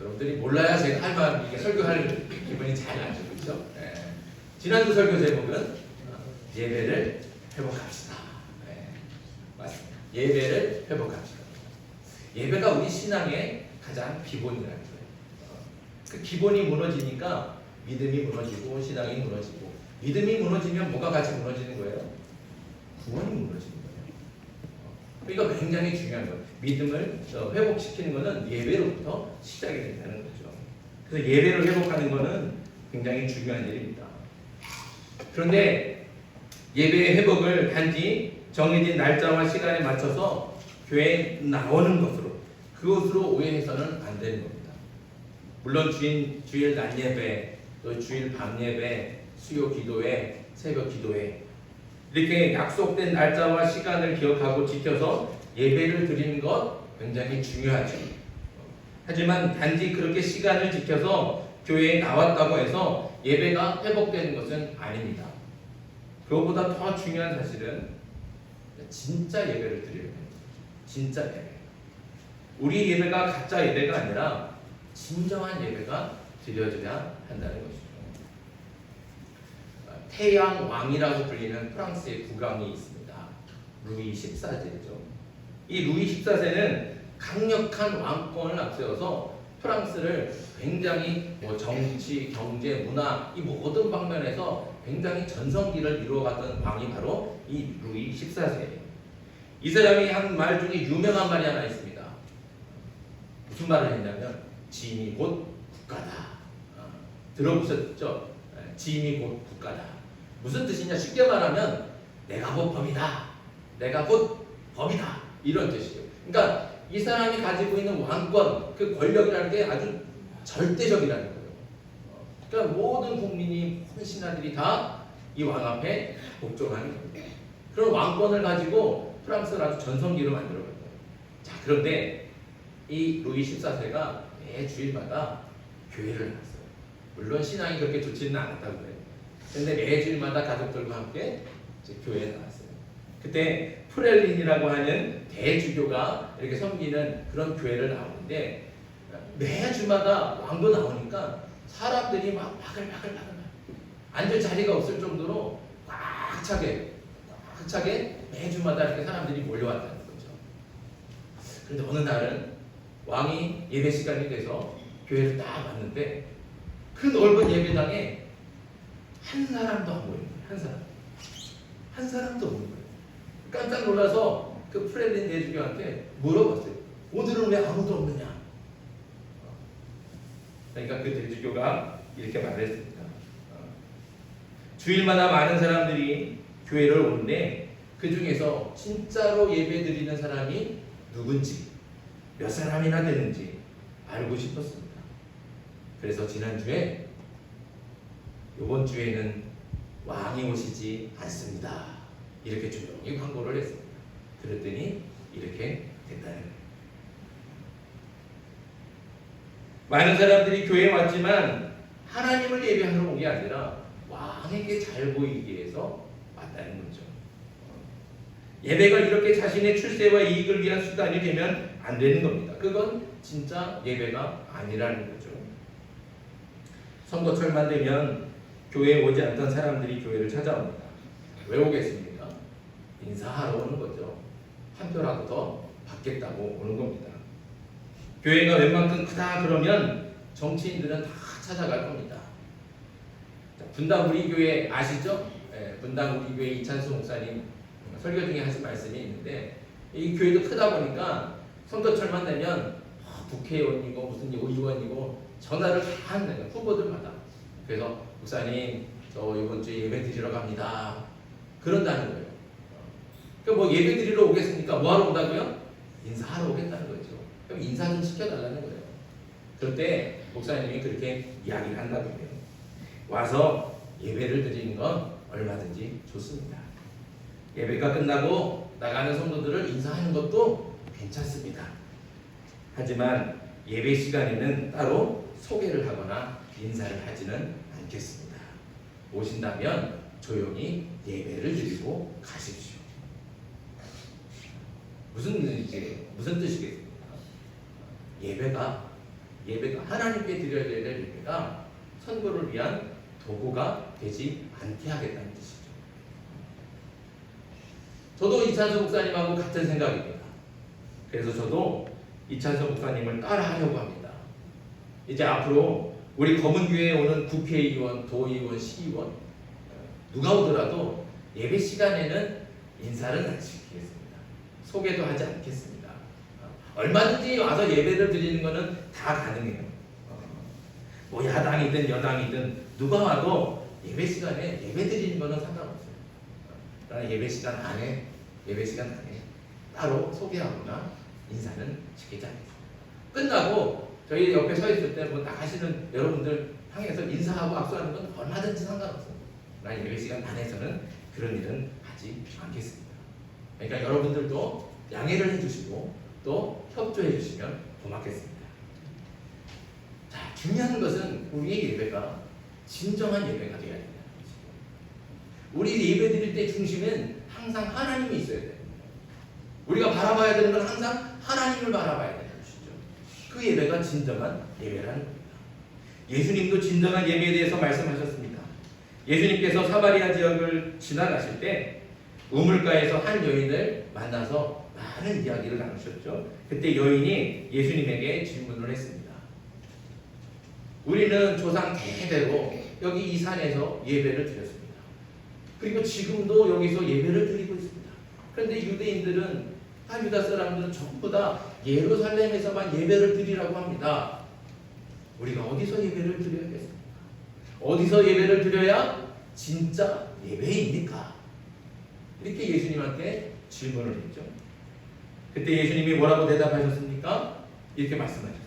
여러분들이 몰라야 제가 할 말, 이게 설교할 기분이 잘 나죠. 그렇죠? 예. 지난주 설교 제목은 예배를 회복합시다. 예. 맞습니다. 예배를 회복합시다. 예배가 우리 신앙의 가장 기본이라는 거예요. 그 기본이 무너지니까 믿음이 무너지고 신앙이 무너지고, 믿음이 무너지면 뭐가 같이 무너지는 거예요? 구원이 무너지는 거예요. 그러니까 굉장히 중요한 거예요. 믿음을 회복시키는 것은 예배로부터 시작이 된다는 거죠. 그래서 예배를 회복하는 것은 굉장히 중요한 일입니다. 그런데 예배의 회복을 단지 정해진 날짜와 시간에 맞춰서 교회에 나오는 것으로, 그것으로 오해해서는 안 되는 겁니다. 물론 주일 낮 예배, 또 주일 밤 예배, 수요 기도회, 새벽 기도회, 이렇게 약속된 날짜와 시간을 기억하고 지켜서 예배를 드리는 것 굉장히 중요하죠. 하지만 단지 그렇게 시간을 지켜서 교회에 나왔다고 해서 예배가 회복되는 것은 아닙니다. 그것보다 더 중요한 사실은 진짜 예배를 드리는 거예요. 진짜 예배. 우리 예배가 가짜 예배가 아니라 진정한 예배가 드려져야 한다는 것이죠. 태양 왕이라고 불리는 프랑스의 국왕이 있습니다. 루이 14세죠. 이 루이 14세는 강력한 왕권을 앞세워서 프랑스를 굉장히 정치, 경제, 문화 이 모든 방면에서 굉장히 전성기를 이루어갔던 왕이 바로 이 루이 14세예요. 이 사람이 한 말 중에 유명한 말이 하나 있습니다. 무슨 말을 했냐면 지인이 곧 국가다. 들어보셨죠? 지인이 곧 국가다. 무슨 뜻이냐? 쉽게 말하면 내가 곧 법이다. 내가 곧 법이다. 이런 뜻이에요. 그러니까 이 사람이 가지고 있는 왕권, 그 권력이라는 게 아주 절대적이라는 거예요. 그러니까 모든 국민이, 모든 신하들이 다 이 왕 앞에 복종하는 겁니다. 그런 왕권을 가지고 프랑스를 아주 전성기로 만들어갔어요. 자, 그런데 이 루이 14세가 매 주일마다 교회를 나갔어요. 물론 신앙이 그렇게 좋지는 않았다고 해요. 근데 매 주일마다 가족들과 함께 교회에 나갔어요. 그때 프렐린이라고 하는 대주교가 이렇게 섬기는 그런 교회를 나오는데, 매주마다 왕도 나오니까 사람들이 막 바글바글 앉을 자리가 없을 정도로 꽉 차게 매주마다 이렇게 사람들이 몰려왔다는 거죠. 그런데 어느 날은 왕이 예배 시간이 돼서 교회를 딱 왔는데 그 넓은 예배당에 한 사람도 안 보이는 거예요. 한 사람도 없는 거예요. 깜짝 놀라서 그 프렐린 대주교한테 물어봤어요. 오늘은 왜 아무도 없느냐? 그러니까 그 대주교가 이렇게 말했습니다. 주일마다 많은 사람들이 교회를 오는데 그 중에서 진짜로 예배 드리는 사람이 누군지, 몇 사람이나 되는지 알고 싶었습니다. 그래서 지난주에, 이번 주에는 왕이 오시지 않습니다. 이렇게 조용히 광고를 했습니다. 그랬더니 이렇게 됐다는 거예요. 많은 사람들이 교회에 왔지만 하나님을 예배하러 온 게 아니라 왕에게 잘 보이기 위해서 왔다는 거죠. 예배가 이렇게 자신의 출세와 이익을 위한 수단이 되면 안 되는 겁니다. 그건 진짜 예배가 아니라는 거죠. 선거철만 되면 교회에 오지 않던 사람들이 교회를 찾아옵니다. 왜 오겠습니까? 인사하러 오는 거죠. 한 표라도 더 받겠다고 오는 겁니다. 교회가 웬만큼 크다 그러면 정치인들은 다 찾아갈 겁니다. 분당 우리교회 아시죠? 분당 우리교회 이찬수 목사님 설교 중에 하신 말씀이 있는데, 이 교회도 크다 보니까 선거철만 되면 국회의원이고 무슨 의원이고 전화를 다 하는 거예요. 후보들마다. 그래서 목사님 저 이번 주에 예배 드리러 갑니다. 그런다는 거예요. 그러니까 뭐 예배 드리러 오겠습니까? 뭐 하러 온다고요? 인사하러 오겠다는 거죠. 그럼 인사 좀 시켜달라는 거예요. 그럴 때 목사님이 그렇게 이야기를 한다고 해요. 와서 예배를 드리는 건 얼마든지 좋습니다. 예배가 끝나고 나가는 성도들을 인사하는 것도 괜찮습니다. 하지만 예배 시간에는 따로 소개를 하거나 인사를 하지는 않겠습니다. 오신다면 조용히 예배를 드리고 가십시오. 무슨 뜻이겠습니까? 예배가 예배가 하나님께 드려야 될 예배가 선거를 위한 도구가 되지 않게 하겠다는 뜻이죠. 저도 이찬수 목사님하고 같은 생각입니다. 그래서 저도 이찬수 목사님을 따라하려고 합니다. 이제 앞으로 우리 검은교회에 오는 국회의원, 도의원, 시의원 누가 오더라도 예배 시간에는 인사를 안 시키겠습니다. 소개도 하지 않겠습니다. 얼마든지 와서 예배를 드리는 것은 다 가능해요. 뭐 야당이든 여당이든 누가 와도 예배 시간에 예배 드리는 것은 상관없어요. 그러나 예배 시간 안에 따로 소개하거나 인사는 시키지 않겠습니다. 끝나고 저희 옆에 서 있을 때 뭐 나가시는 여러분들 향해서 인사하고 악수하는 건 얼마든지 상관없어요. 그러나 예배 시간 안에서는 그런 일은 하지 않겠습니다. 그러니까 여러분들도 양해를 해주시고 또 협조해 주시면 고맙겠습니다. 자, 중요한 것은 우리의 예배가 진정한 예배가 되어야 된다는 것이고, 우리 예배 드릴 때 중심엔 항상 하나님이 있어야 됩니다. 우리가 바라봐야 되는 건 항상 하나님을 바라봐야 되는 것이죠. 그 예배가 진정한 예배라는 겁니다. 예수님도 진정한 예배에 대해서 말씀하셨습니다. 예수님께서 사마리아 지역을 지나가실 때 우물가에서 한 여인을 만나서 많은 이야기를 나누셨죠. 그때 여인이 예수님에게 질문을 했습니다. 우리는 조상 대대로 여기 이 산에서 예배를 드렸습니다. 그리고 지금도 여기서 예배를 드리고 있습니다. 그런데 유대인들은 유다 사람들은 전부 다 예루살렘에서만 예배를 드리라고 합니다. 우리가 어디서 예배를 드려야겠습니까? 어디서 예배를 드려야 진짜 예배입니까? 이렇게 예수님한테 질문을 했죠. 그때 예수님이 뭐라고 대답하셨습니까? 이렇게 말씀하셨어요.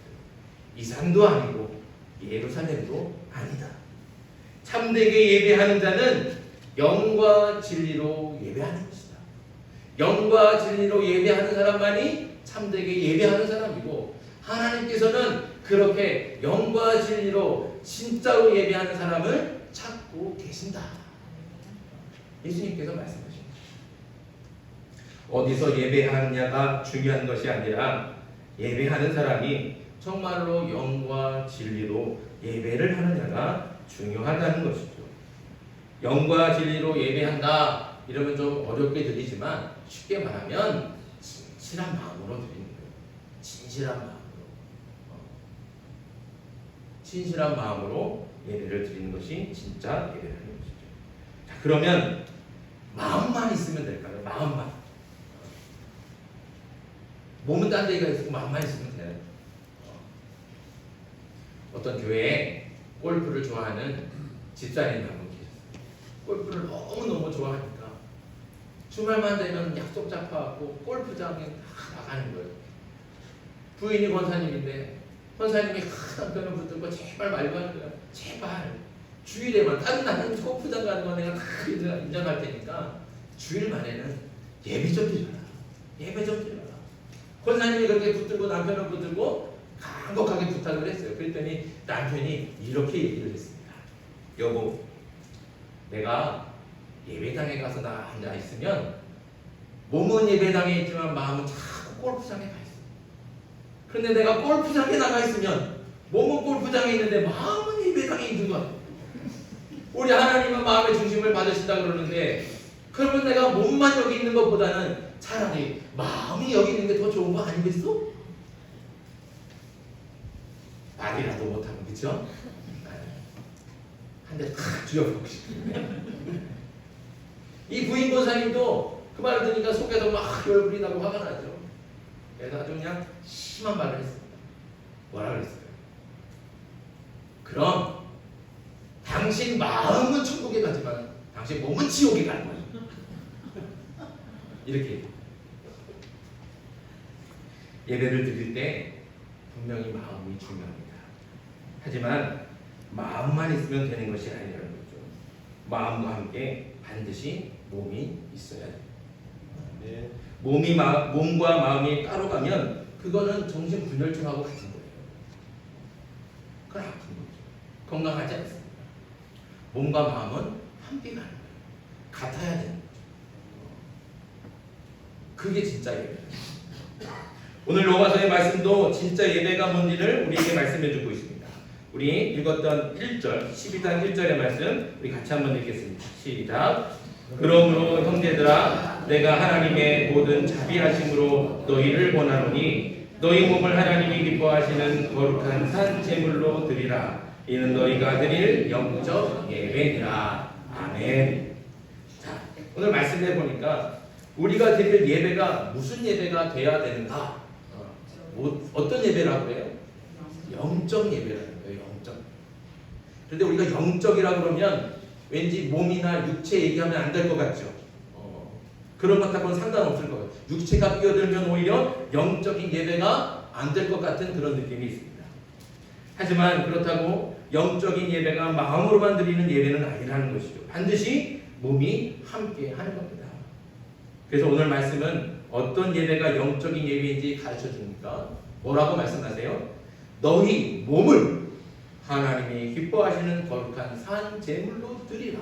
이 산도 아니고 예루살렘도 아니다. 참되게 예배하는 자는 영과 진리로 예배하는 것이다. 영과 진리로 예배하는 사람만이 참되게 예배하는 사람이고, 하나님께서는 그렇게 영과 진리로 진짜로 예배하는 사람을 찾고 계신다. 예수님께서 말씀하십니다. 어디서 예배하느냐가 중요한 것이 아니라 예배하는 사람이 정말로 영과 진리로 예배를 하느냐가 중요하다는 것이죠. 영과 진리로 예배한다 이러면 좀 어렵게 들리지만 쉽게 말하면 진실한 마음으로 드리는 거예요. 진실한 마음으로. 진실한 마음으로 예배를 드리는 것이 진짜 예배라는 것이죠. 자, 그러면 마음만 있으면 될까요? 마음만. 몸은 딴 데가 있고 마음만 있으면 돼요. 어떤 교회에 골프를 좋아하는 집사님 한 분 계셨어요. 골프를 너무너무 좋아하니까 주말만 되면 약속 잡혀갖고 골프장에 나가는 거예요. 부인이 권사님인데 권사님이 큰 남편을 붙들고 제발 말고 하는 거야. 제발 주일에만, 다른 날은 골프장 가는 거 내가 다 인정할 테니까 주일만에는 예배 좀 드려라. 예배 좀 드려라. 권사님이 그렇게 붙들고 남편을 붙들고 간곡하게 부탁을 했어요. 그랬더니 남편이 이렇게 얘기를 했습니다. 여보, 내가 예배당에 가서 나 앉아 있으면 몸은 예배당에 있지만 마음은 자꾸 골프장에 가 있어. 그런데 내가 골프장에 나가 있으면 몸은 골프장에 있는데 마음은 예배당에 있는 거야. 우리 하나님은 마음의 중심을 받으신다 그러는데, 그러면 내가 몸만 여기 있는 것보다는 차라리 마음이 여기 있는 게 더 좋은 거 아니겠어? 말이라도 못하면, 그쵸? 한 대 탁 쥐어보고 싶은데. 이 부인 권사님도 그 말을 들으니까 속에서 막 열불이 나고 화가 나죠. 그래서 아주 그냥 심한 말을 했습니다. 뭐라 그랬어요? 그럼 당신 마음은 천국에 가지만 당신 몸은 지옥에 가는 거야. 이렇게. 예배를 드릴 때 분명히 마음이 중요합니다. 하지만 마음만 있으면 되는 것이 아니라는 거죠. 마음과 함께 반드시 몸이 있어야 돼요. 네. 몸과 마음이 따로 가면 그거는 정신분열증하고 같은 거예요. 그건 아픈 거죠. 건강하지 않습니다. 몸과 마음은 함께 가는 거예요. 같아야 되는 거죠. 그게 진짜 예배예요. 오늘 로마서의 말씀도 진짜 예배가 뭔지를 우리에게 말씀해주고 있습니다. 우리 읽었던 1절, 12장 1절의 말씀 우리 같이 한번 읽겠습니다. 시작. 그러므로 형제들아 내가 하나님의 모든 자비하심으로 너희를 권하노니 너희 몸을 하나님이 기뻐하시는 거룩한 산 제물로 드리라. 이는 너희가 드릴 영적 예배니라. 아멘. 자, 오늘 말씀해 보니까 우리가 드릴 예배가 무슨 예배가 돼야 되는가? 어떤 예배라고 해요? 영적 예배라는 거예요. 영적. 그런데 우리가 영적이라 그러면 왠지 몸이나 육체 얘기하면 안 될 것 같죠. 그런 것하고는 상관없을 것 같아요. 육체가 끼어들면 오히려 영적인 예배가 안 될 것 같은 그런 느낌이 있습니다. 하지만 그렇다고 영적인 예배가 마음으로만 드리는 예배는 아니라는 것이죠. 반드시 몸이 함께 하는 겁니다. 그래서 오늘 말씀은 어떤 예배가 영적인 예배인지 가르쳐 줍니까? 뭐라고 말씀하세요? 너희 몸을 하나님이 기뻐하시는 거룩한 산 제물로 드리라.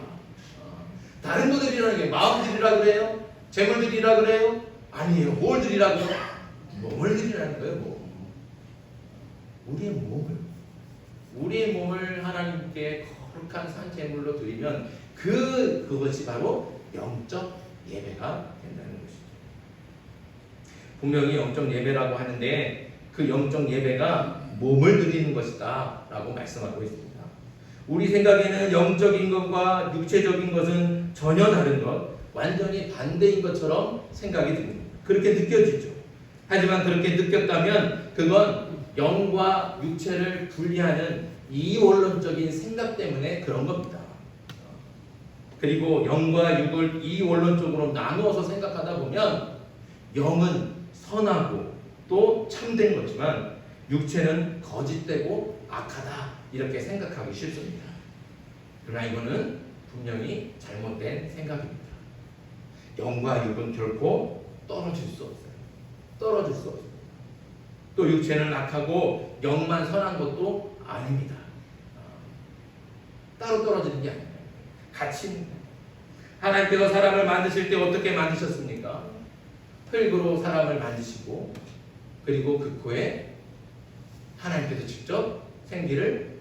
다른 거 드리라는 게 마음 드리라 그래요? 제물 드리라 그래요? 아니에요. 뭘 드리라고요? 몸을 드리라는 거예요. 우리의 몸을 하나님께 거룩한 산 제물로 드리면 그것이 바로 영적 예배가 된다는 것이죠. 분명히 영적 예배라고 하는데 그 영적 예배가 몸을 드리는 것이다 라고 말씀하고 있습니다. 우리 생각에는 영적인 것과 육체적인 것은 전혀 다른 것, 완전히 반대인 것처럼 생각이 듭니다. 그렇게 느껴지죠. 하지만 그렇게 느꼈다면 그건 영과 육체를 분리하는 이원론적인 생각 때문에 그런 겁니다. 그리고 영과 육을 이원론적으로 나누어서 생각하다 보면 영은 선하고 또 참된 거지만 육체는 거짓되고 악하다 이렇게 생각하기 쉽습니다. 그러나 이거는 분명히 잘못된 생각입니다. 영과 육은 결코 떨어질 수 없어요. 떨어질 수 없어요. 또 육체는 악하고 영만 선한 것도 아닙니다. 따로 떨어지는 게 아니에요. 같이 있는 거예요. 하나님께서 사람을 만드실 때 어떻게 만드셨습니까? 흙으로 사람을 만드시고 그리고 그 코에 하나님께서 직접 생기를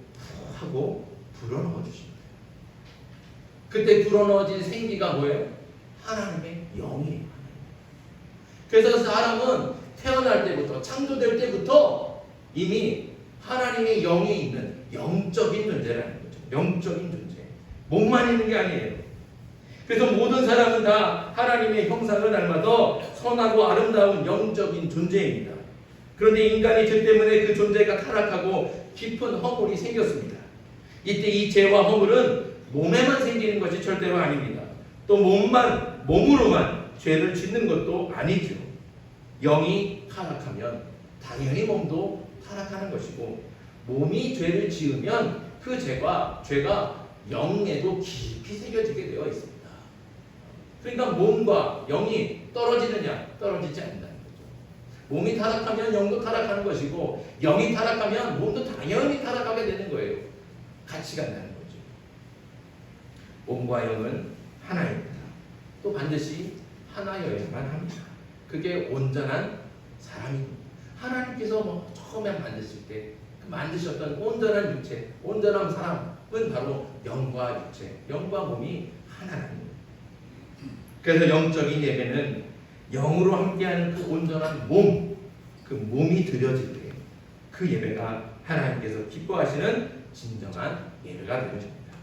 하고 불어넣어 주십니다. 그때 불어넣어진 생기가 뭐예요? 하나님의 영이에요. 그래서 사람은 태어날 때부터 창조될 때부터 이미 하나님의 영이 있는 영적인 존재라는 거죠. 영적인 존재. 몸만 있는 게 아니에요. 그래서 모든 사람은 다 하나님의 형상을 닮아서 선하고 아름다운 영적인 존재입니다. 그런데 인간의 죄 때문에 그 존재가 타락하고 깊은 허물이 생겼습니다. 이때 이 죄와 허물은 몸에만 생기는 것이 절대로 아닙니다. 또 몸으로만 죄를 짓는 것도 아니죠. 영이 타락하면 당연히 몸도 타락하는 것이고 몸이 죄를 지으면 그 죄가 영에도 깊이 새겨지게 되어 있습니다. 그러니까 몸과 영이 떨어지느냐? 떨어지지 않는다는 거죠. 몸이 타락하면 영도 타락하는 것이고 영이 타락하면 몸도 당연히 타락하게 되는 거예요. 같이 간다는 거죠. 몸과 영은 하나입니다. 또 반드시 하나여야만 합니다. 그게 온전한 사람입니다. 하나님께서 처음에 만드실 때 만드셨던 온전한 육체, 온전한 사람은 바로 영과 육체, 영과 몸이 하나라는 거예요. 그래서 영적인 예배는 영으로 함께하는 그 온전한 몸, 그 몸이 드려질 때 그 예배가 하나님께서 기뻐하시는 진정한 예배가 되는 겁니다.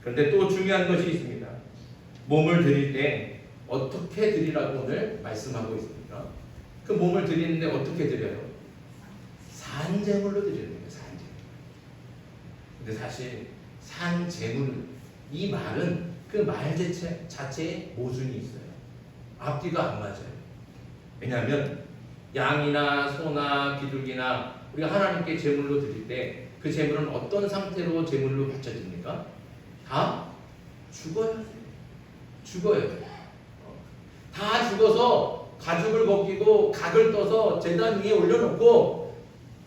그런데 또 중요한 것이 있습니다. 몸을 드릴 때 어떻게 드리라고 오늘 말씀하고 있습니까? 그 몸을 드리는데 어떻게 드려요? 산제물로 드리는 거예요. 산제물. 근데 사실 산제물 이 말은 그 말 자체에 모순이 있어요. 앞뒤가 안 맞아요. 왜냐하면 양이나 소나 비둘기나 우리가 하나님께 제물로 드릴 때 그 제물은 어떤 상태로 제물로 바쳐집니까? 다 죽어요. 다 죽어서 가죽을 벗기고 각을 떠서 제단 위에 올려놓고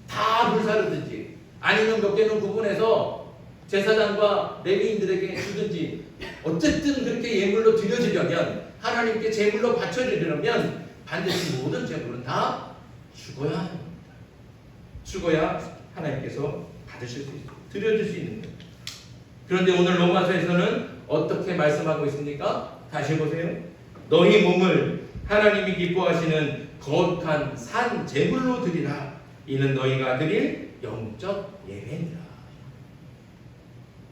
다 불사르든지 아니면 몇 개는 구분해서 제사장과 레위인들에게 주든지 어쨌든 그렇게 예물로 드려지려면 하나님께 제물로 바쳐드리려면 반드시 모든 제물은 다 죽어야 하는 겁니다. 죽어야 하나님께서 받으실 수 있어요. 드려줄 수 있는 거예요. 그런데 오늘 로마서에서는 어떻게 말씀하고 있습니까? 다시 보세요. 너희 몸을 하나님이 기뻐하시는 거룩한 산 제물로 드리라. 이는 너희가 드릴 영적 예배니라.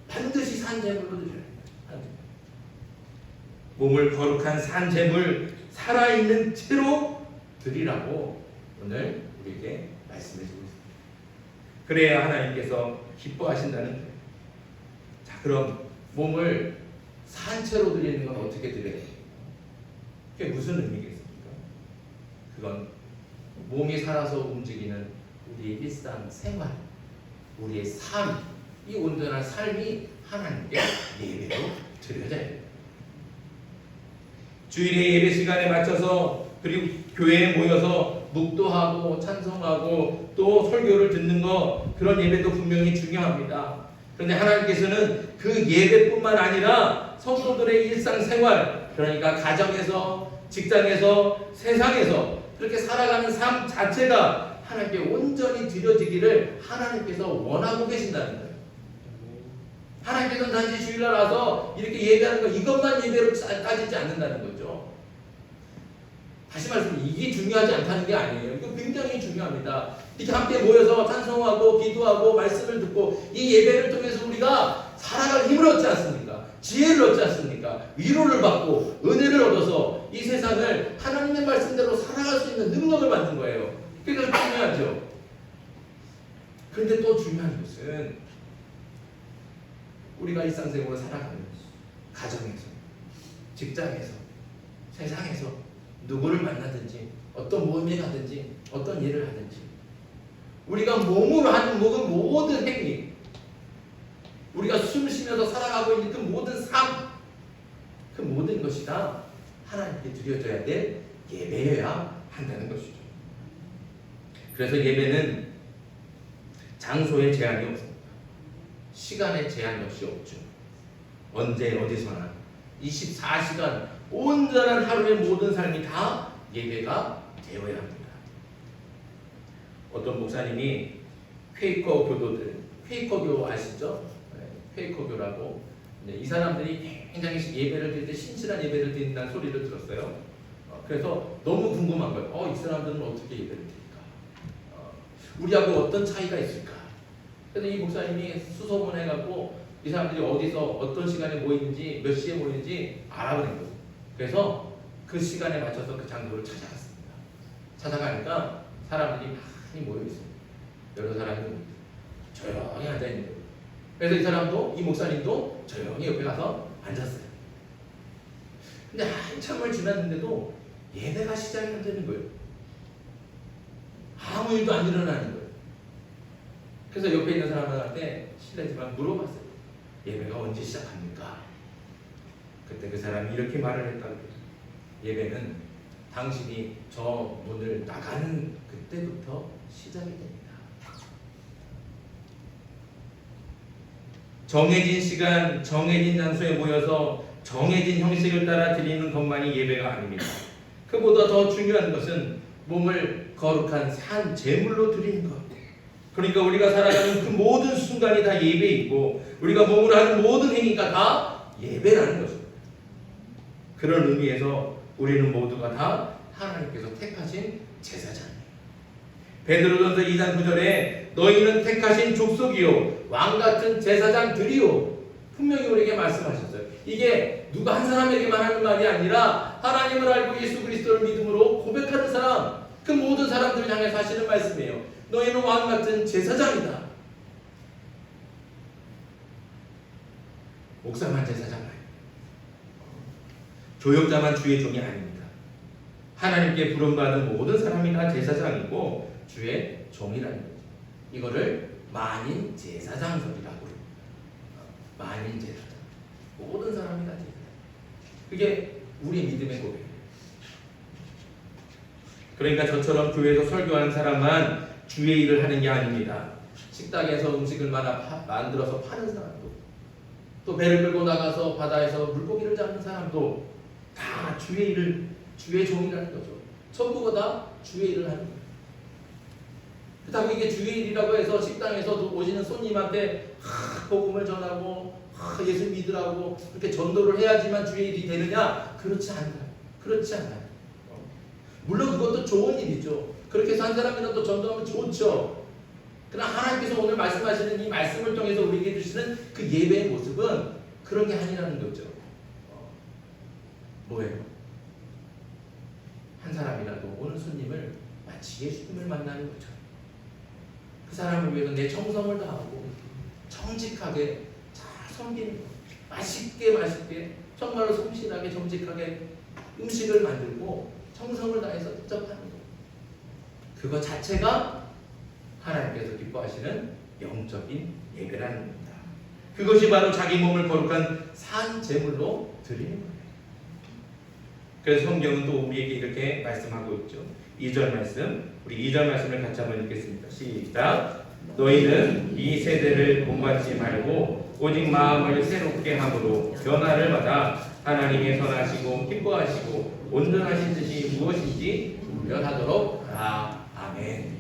반드시 산 제물로 드려야 합니다. 몸을 거룩한 산 제물 살아있는 채로 드리라고 오늘 우리에게 말씀해 주고 있습니다. 그래야 하나님께서 기뻐하신다는 거예요. 자, 그럼 몸을 산채로 드리는 건 어떻게 드려야 돼요? 그게 무슨 의미겠습니까? 그건 몸이 살아서 움직이는 우리의 일상 생활, 우리의 삶, 이 온전한 삶이 하나님께 예배로 드려져야 돼요. 주일의 예배 시간에 맞춰서 그리고 교회에 모여서 묵도하고 찬송하고 또 설교를 듣는 거, 그런 예배도 분명히 중요합니다. 그런데 하나님께서는 그 예배뿐만 아니라 성도들의 일상생활, 그러니까 가정에서, 직장에서, 세상에서 그렇게 살아가는 삶 자체가 하나님께 온전히 드려지기를 하나님께서 원하고 계신다는 거예요. 하나님께서는 단지 주일날 와서 이렇게 예배하는 거, 이것만 예배로 따지지 않는다는 거죠. 다시 말씀드리면 이게 중요하지 않다는 게 아니에요. 이거 굉장히 중요합니다. 이렇게 함께 모여서 찬송하고 기도하고 말씀을 듣고 이 예배를 통해서 우리가 살아갈 힘을 얻지 않습니까? 지혜를 얻지 않습니까? 위로를 받고 은혜를 얻어서 이 세상을 하나님의 말씀대로 살아갈 수 있는 능력을 받는 거예요. 그게 중요하죠. 그런데 또 중요한 것은 우리가 일상생활을 살아가는 가정에서, 직장에서, 세상에서 누구를 만나든지 어떤 모임에 가든지 어떤 일을 하든지 우리가 몸으로 하는 모든 행위, 우리가 숨 쉬면서 살아가고 있는 그 모든 삶, 그 모든 것이 다 하나님께 드려져야 될 예배여야 한다는 것이죠. 그래서 예배는 장소에 제한이 없습니다. 시간에 제한 역시 없죠. 언제 어디서나 24시간 온전한 하루의 모든 삶이 다 예배가 되어야 합니다. 어떤 목사님이 퀘이커 교도들, 퀘이커교 아시죠? 퀘이커교라고, 이 사람들이 굉장히 예배를 드릴 때 신실한 예배를 드린다는 소리를 들었어요. 그래서 너무 궁금한 거예요. 이 사람들은 어떻게 예배를 드릴까? 우리하고 어떤 차이가 있을까? 그래서 이 목사님이 수소문 해갖고 이 사람들이 어디서 어떤 시간에 모이는지, 몇 시에 모이는지 알아보는 거예요. 그래서 그 시간에 맞춰서 그 장소를 찾아갔습니다. 찾아가니까 사람들이 많이 모여있어요. 여러 사람이 조용히 앉아있는 거예요. 그래서 이 사람도, 이 목사님도 조용히 옆에 가서 앉았어요. 근데 한참을 지났는데도 예배가 시작이 안 되는 거예요. 아무 일도 안 일어나는 거예요. 그래서 옆에 있는 사람한테 실례지만 물어봤어요. 예배가 언제 시작합니까? 그때 그 사람이 이렇게 말을 했다고 해요. 예배는 당신이 저 문을 나가는 그때부터 시작이 됩니다. 정해진 시간, 정해진 장소에 모여서 정해진 형식을 따라 드리는 것만이 예배가 아닙니다. 그보다 더 중요한 것은 몸을 거룩한 산 제물로 드리는 것. 그러니까 우리가 살아가는 그 모든 순간이 다 예배이고 우리가 몸으로 하는 모든 행위가 다 예배라는 것입니다. 그런 의미에서 우리는 모두가 다 하나님께서 택하신 제사장이에요. 베드로전서 2장 9절에 너희는 택하신 족속이요 왕같은 제사장들이요, 분명히 우리에게 말씀하셨어요. 이게 누가 한 사람에게만 하는 말이 아니라 하나님을 알고 예수 그리스도를 믿음으로 고백하는 사람, 그 모든 사람들을 향해서 하시는 말씀이에요. 너희는 왕같은 제사장이다. 목사만 제사장 아니에요. 조역자만 주의 종이 아닙니다. 하나님께 부름받은 모든 사람이 다 제사장이고 주의 종이라는 거죠. 이거를 만인 제사장설이라고 해요. 만인 제사장. 모든 사람이 다 제사장. 그게 우리 믿음의 고백이에요. 그러니까 저처럼 교회에서 설교하는 사람만 주의 일을 하는 게 아닙니다. 식당에서 음식을 만들어서 파는 사람도, 또 배를 끌고 나가서 바다에서 물고기를 잡는 사람도 다 주의 일을, 주의 종이라는 거죠. 전부가 다 주의 일을 하는 거예요. 그렇다고 이게 주일이라고 해서 식당에서 오시는 손님한테 복음을 전하고 예수 믿으라고 그렇게 전도를 해야지만 주일이 되느냐? 그렇지 않아요. 그렇지 않아요. 물론 그것도 좋은 일이죠. 그렇게 해서 한 사람이라도 전도하면 좋죠. 그러나 하나님께서 오늘 말씀하시는 이 말씀을 통해서 우리에게 주시는 그 예배의 모습은 그런 게 아니라는 거죠. 뭐예요? 한 사람이라도 오는 손님을 마치 예수님을 만나는 거죠. 그 사람을 위해서 내 정성을 다하고 정직하게 잘 섬기는 거. 맛있게 정말로 성실하게 정직하게 음식을 만들고 정성을 다해서 대접하는 거. 그거 자체가 하나님께서 기뻐하시는 영적인 예배라는 겁니다. 그것이 바로 자기 몸을 거룩한 산 제물로 드리는 거예요. 그래서 성경은 또 우리에게 이렇게 말씀하고 있죠. 2절 말씀, 우리 2절 말씀을 같이 한번 읽겠습니다. 시작. 너희는 이 세대를 본받지 말고 오직 마음을 새롭게 함으로 변화를 받아 하나님의 선하시고 기뻐하시고 온전하신 뜻이 무엇인지 구별하도록 하라. 아멘.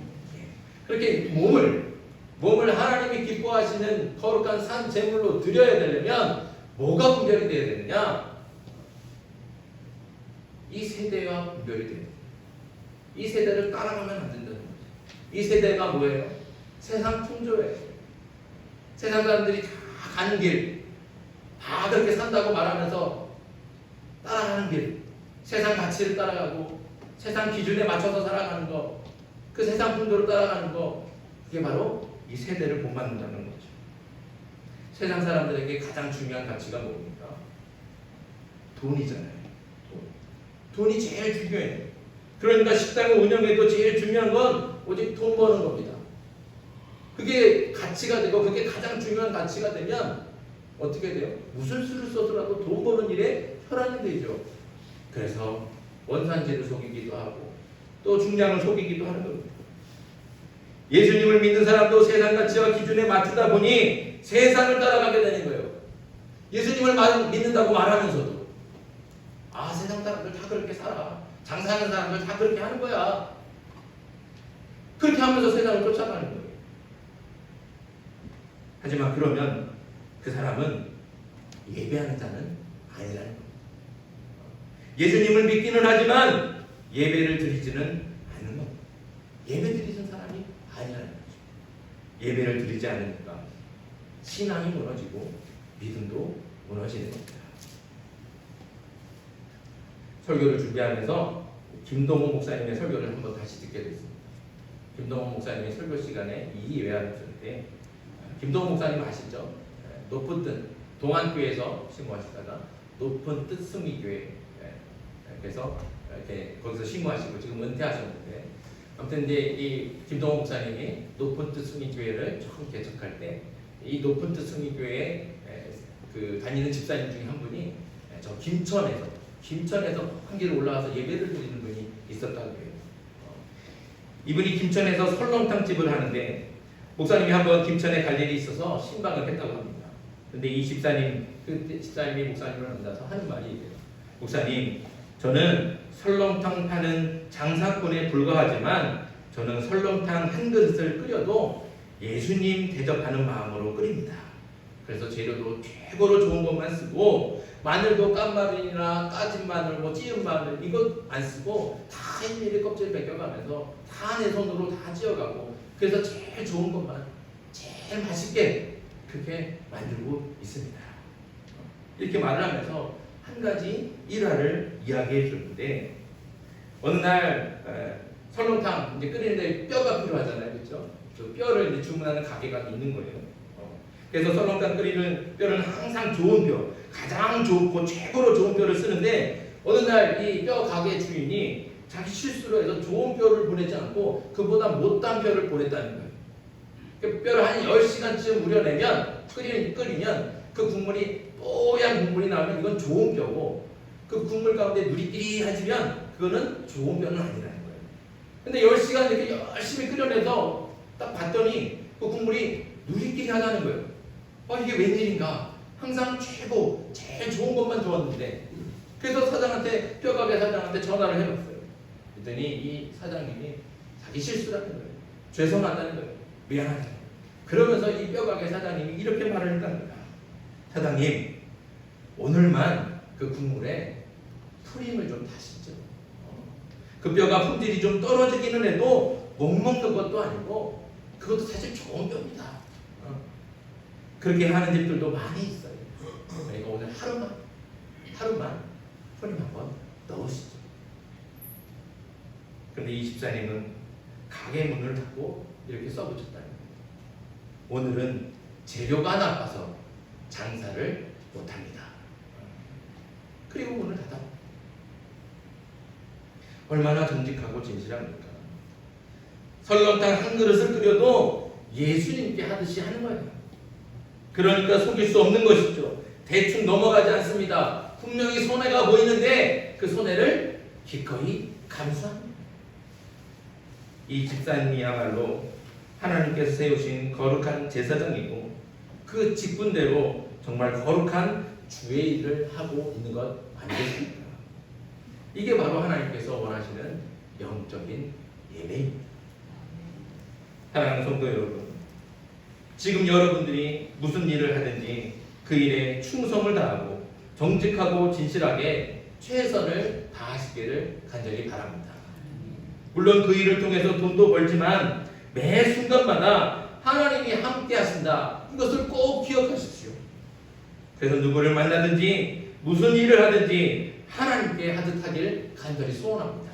그렇게 몸을 하나님이 기뻐하시는 거룩한 산 제물로 드려야 되려면 뭐가 분별이 되어야 되느냐? 이 세대와 분별이 돼요. 이 세대를 따라가면 안 된다는 거죠. 이 세대가 뭐예요? 세상 풍조예요. 세상 사람들이 다 가는 길, 다 그렇게 산다고 말하면서 따라가는 길, 세상 가치를 따라가고 세상 기준에 맞춰서 살아가는 거, 그 세상 풍조를 따라가는 거, 그게 바로 이 세대를 본받는다는 거죠. 세상 사람들에게 가장 중요한 가치가 뭡니까? 돈이잖아요. 돈이 제일 중요해요. 그러니까 식당을 운영해도 제일 중요한 건 오직 돈 버는 겁니다. 그게 가치가 되고 그게 가장 중요한 가치가 되면 어떻게 돼요? 무슨 수를 써서라도 돈 버는 일에 혈안이 되죠. 그래서 원산지를 속이기도 하고 또 중량을 속이기도 하는 겁니다. 예수님을 믿는 사람도 세상 가치와 기준에 맞추다 보니 세상을 따라가게 되는 거예요. 예수님을 믿는다고 말하면서도 세상 사람들 다 그렇게 살아. 장사하는 사람들 다 그렇게 하는 거야. 그렇게 하면서 세상을 쫓아가는 거예요. 하지만 그러면 그 사람은 예배하는 자는 아니라는 거예요. 예수님을 믿기는 하지만 예배를 드리지는 않는 겁니다. 예배 드리는 사람이 아니라는 거죠. 예배를 드리지 않으니까 신앙이 무너지고 믿음도 무너지는 겁니다. 설교를 준비하면서 김동호 목사님의 설교를 한번 다시 듣게 됐습니다. 김동호 목사님의 설교 시간에 이 외화를 줄 때 김동호 목사님 아시죠? 높은 뜻 동안교회에서 신고하시다가 높은 뜻 승리교회 그래서 이렇게 거기서 신고하시고 지금 은퇴하셨는데 아무튼 이제 이 김동호 목사님이 높은 뜻 승리교회를 처음 개척할 때 이 높은 뜻 승리교회에 그 다니는 집사님 중에 한 분이 저 김천에서 한 길 올라와서 예배를 드리는 분이 있었다고 해요. 이분이 김천에서 설렁탕 집을 하는데 목사님이 한번 김천에 갈 일이 있어서 신방을 했다고 합니다. 근데 이 집사님이 목사님을 만나서 하는 말이 이래요. 목사님, 저는 설렁탕 파는 장사꾼에 불과하지만 저는 설렁탕 한 그릇을 끓여도 예수님 대접하는 마음으로 끓입니다. 그래서 재료도 최고로 좋은 것만 쓰고 마늘도 깐 마늘이나 까진 마늘, 찌은 마늘 이거 안 쓰고 다 일일이 껍질 벗겨가면서 다 내 손으로 다 지어가고 그래서 제일 좋은 것만 제일 맛있게 그렇게 만들고 있습니다. 이렇게 말을 하면서 한 가지 일화를 이야기해 줬는데 어느 날 설렁탕 이제 끓이는데 뼈가 필요하잖아요, 그렇죠? 그 뼈를 이제 주문하는 가게가 있는 거예요. 그래서 설렁탕 끓이는 뼈는 항상 좋은 뼈, 가장 좋고 최고로 좋은 뼈를 쓰는데 어느 날 이 뼈 가게 주인이 자기 실수로 해서 좋은 뼈를 보내지 않고 그보다 못한 뼈를 보냈다는 거예요. 그 뼈를 한 10시간쯤 우려내면 끓이면 그 국물이 뽀얀 국물이 나오면 이건 좋은 뼈고 그 국물 가운데 누리끼리해지면 그거는 좋은 뼈는 아니라는 거예요. 근데 10시간 이렇게 열심히 끓여내서 딱 봤더니 그 국물이 누리끼리 하다는 거예요. 이게 웬일인가? 항상 최고, 제일 좋은 것만 좋았는데 그래서 사장한테 뼈가게 사장한테 전화를 해봤어요. 그랬더니 이 사장님이 자기 실수라는 거예요. 죄송하다는 거예요. 미안하다. 그러면서 이 뼈가게 사장님이 이렇게 말을 했다는 거야. 사장님, 오늘만 그 국물에 프림을 좀 다시죠. 그 뼈가 품질이 좀 떨어지기는 해도 못 먹는 것도 아니고 그것도 사실 좋은 뼈입니다. 그렇게 하는 집들도 많이 있어요. 그러니까 오늘 하루만 프림 한번 넣으시죠. 그런데 이 집사님은 가게 문을 닫고 이렇게 써붙였다는 거예요. 오늘은 재료가 나빠서 장사를 못합니다. 그리고 문을 닫아. 얼마나 정직하고 진실합니까? 설렁탕 한 그릇을 끓여도 예수님께 하듯이 하는 거예요. 그러니까 속일 수 없는 것이죠. 대충 넘어가지 않습니다. 분명히 손해가 보이는데 그 손해를 기꺼이 감수합니다. 이 집사님이야말로 하나님께서 세우신 거룩한 제사장이고 그 직분대로 정말 거룩한 주의 일을 하고 있는 것 아니겠습니까? 이게 바로 하나님께서 원하시는 영적인 예배입니다. 사랑하는 성도 여러분, 지금 여러분들이 무슨 일을 하든지 그 일에 충성을 다하고 정직하고 진실하게 최선을 다하시기를 간절히 바랍니다. 물론 그 일을 통해서 돈도 벌지만 매 순간마다 하나님이 함께 하신다. 이것을 꼭 기억하십시오. 그래서 누구를 만나든지 무슨 일을 하든지 하나님께 하듯 하길 간절히 소원합니다.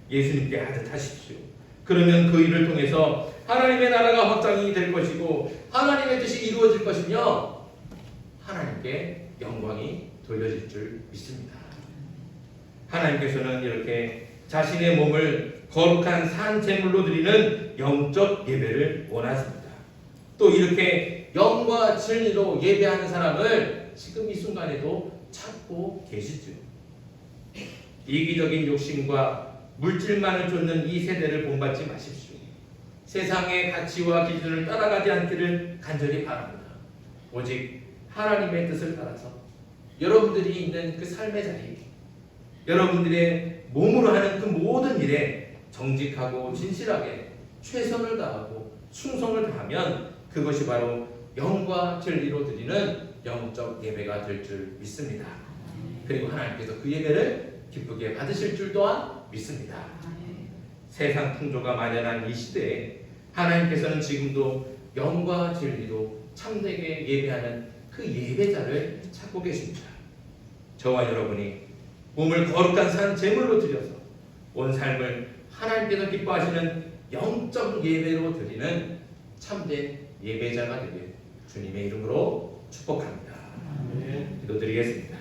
예수님께 하듯 하십시오. 그러면 그 일을 통해서 하나님의 나라가 확장이 될 것이고 하나님의 뜻이 이루어질 것이며 하나님께 영광이 돌려질 줄 믿습니다. 하나님께서는 이렇게 자신의 몸을 거룩한 산 제물로 드리는 영적 예배를 원하십니다. 또 이렇게 영과 진리로 예배하는 사람을 지금 이 순간에도 찾고 계시죠. 이기적인 욕심과 물질만을 쫓는 이 세대를 본받지 마십시오. 세상의 가치와 기준을 따라가지 않기를 간절히 바랍니다. 오직 하나님의 뜻을 따라서 여러분들이 있는 그 삶의 자리에 여러분들의 몸으로 하는 그 모든 일에 정직하고 진실하게 최선을 다하고 충성을 다하면 그것이 바로 영과 진리로 드리는 영적 예배가 될 줄 믿습니다. 그리고 하나님께서 그 예배를 기쁘게 받으실 줄 또한 믿습니다. 세상 풍조가 만연한 이 시대에 하나님께서는 지금도 영과 진리로 참되게 예배하는 그 예배자를 찾고 계십니다. 저와 여러분이 몸을 거룩한 산 제물로 드려서 온 삶을 하나님께서 기뻐하시는 영적 예배로 드리는 참된 예배자가 되길 주님의 이름으로 축복합니다. 기도드리겠습니다.